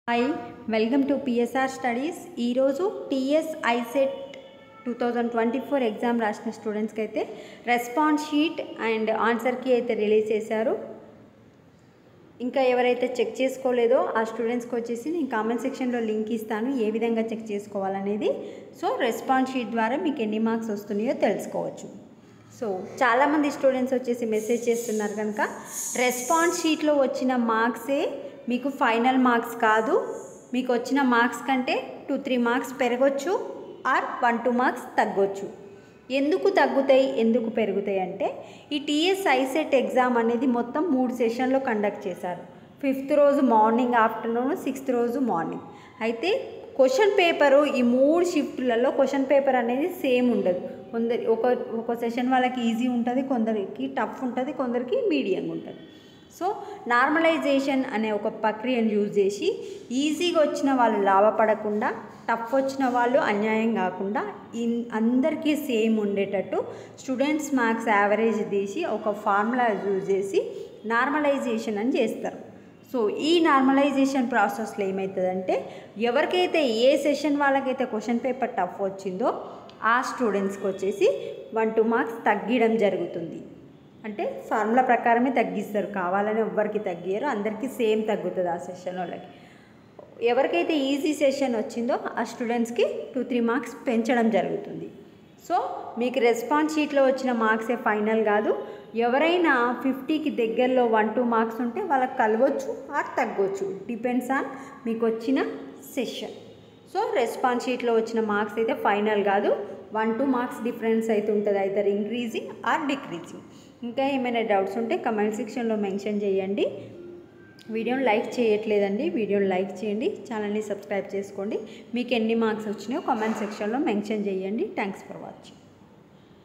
Hi welcome to PSR studies. ఈరోజు TS ICET 2024 exam రాసిన స్టూడెంట్స్కి అయితే response sheet and answer key అయితే రిలీజ్ చేశారు. ఇంకా ఎవరైతే చెక్ చేసుకోలేదో ఆ స్టూడెంట్స్కి వచ్చేసి నేను కామెంట్ సెక్షన్లో లింక్ ఇస్తాను, ఏ విధంగా చెక్ చేసుకోవాలనేది. సో రెస్పాన్స్ షీట్ ద్వారా మీకు ఎన్ని మార్క్స్ వస్తున్నాయో తెలుసుకోవచ్చు. సో చాలామంది స్టూడెంట్స్ వచ్చేసి మెసేజ్ చేస్తున్నారు కనుక రెస్పాన్స్ షీట్లో వచ్చిన మార్క్సే మీకు ఫైనల్ మార్క్స్ కాదు, మీకు వచ్చిన మార్క్స్ కంటే 2-3 మార్క్స్ పెరగచ్చు ఆర్ 1-2 మార్క్స్ తగ్గొచ్చు. ఎందుకు తగ్గుతాయి ఎందుకు పెరుగుతాయి అంటే ఈ టీఎస్ ఐసెట్ ఎగ్జామ్ అనేది మొత్తం 3 సెషన్లో కండక్ట్ చేశారు. 5th రోజు మార్నింగ్ ఆఫ్టర్నూన్, 6th రోజు మార్నింగ్. అయితే క్వశ్చన్ పేపరు ఈ 3 షిఫ్ట్లలో క్వశ్చన్ పేపర్ అనేది సేమ్ ఉండదు. ఒక సెషన్ వాళ్ళకి ఈజీ ఉంటుంది, కొందరికి టఫ్ ఉంటుంది, కొందరికి మీడియంగా ఉంటుంది. సో నార్మలైజేషన్ అనే ఒక ప్రక్రియను యూజ్ చేసి ఈజీగా వచ్చిన వాళ్ళు లాభపడకుండా, టఫ్ వచ్చిన వాళ్ళు అన్యాయం కాకుండా అందరికీ సేమ్ ఉండేటట్టు స్టూడెంట్స్ మార్క్స్ యావరేజ్ తీసి ఒక ఫార్ములా యూజ్ చేసి నార్మలైజేషన్ అని చేస్తారు. సో ఈ నార్మలైజేషన్ ప్రాసెస్లో ఏమవుతుందంటే ఎవరికైతే ఏ సెషన్ వాళ్ళకైతే క్వశ్చన్ పేపర్ టఫ్ వచ్చిందో ఆ స్టూడెంట్స్కి వచ్చేసి 1-2 మార్క్స్ తగ్గడం జరుగుతుంది. అంటే ఫార్ములా ప్రకారమే తగ్గిస్తారు, కావాలని ఎవ్వరికి తగ్గారు, అందరికీ సేమ్ తగ్గుతుంది ఆ సెషన్ వాళ్ళకి. ఎవరికైతే ఈజీ సెషన్ వచ్చిందో ఆ స్టూడెంట్స్కి 2-3 మార్క్స్ పెంచడం జరుగుతుంది. సో మీకు రెస్పాన్స్ షీట్లో వచ్చిన మార్క్సే ఫైనల్ కాదు. ఎవరైనా 50కి దగ్గరలో 1-2 మార్క్స్ ఉంటే వాళ్ళకి కలవచ్చు ఆర్ తగ్గొచ్చు, డిపెండ్స్ ఆన్ మీకు వచ్చిన సెషన్. సో రెస్పాన్స్ షీట్లో వచ్చిన మార్క్స్ అయితే ఫైనల్ కాదు, 1-2 మార్క్స్ డిఫరెన్స్ అయితే ఉంటుంది, ఐదర్ ఇంక్రీజింగ్ ఆర్ డిక్రీజింగ్. ఇంకా ఏమైనా డౌట్స్ ఉంటే కమెంట్ సెక్షన్లో మెన్షన్ చేయండి. వీడియోని లైక్ చేయట్లేదండి, వీడియోని లైక్ చేయండి, ఛానల్ని సబ్స్క్రైబ్ చేసుకోండి. మీకు ఎన్ని మార్క్స్ వచ్చినాయో కామెంట్ సెక్షన్లో మెన్షన్ చేయండి. Thanks for watching.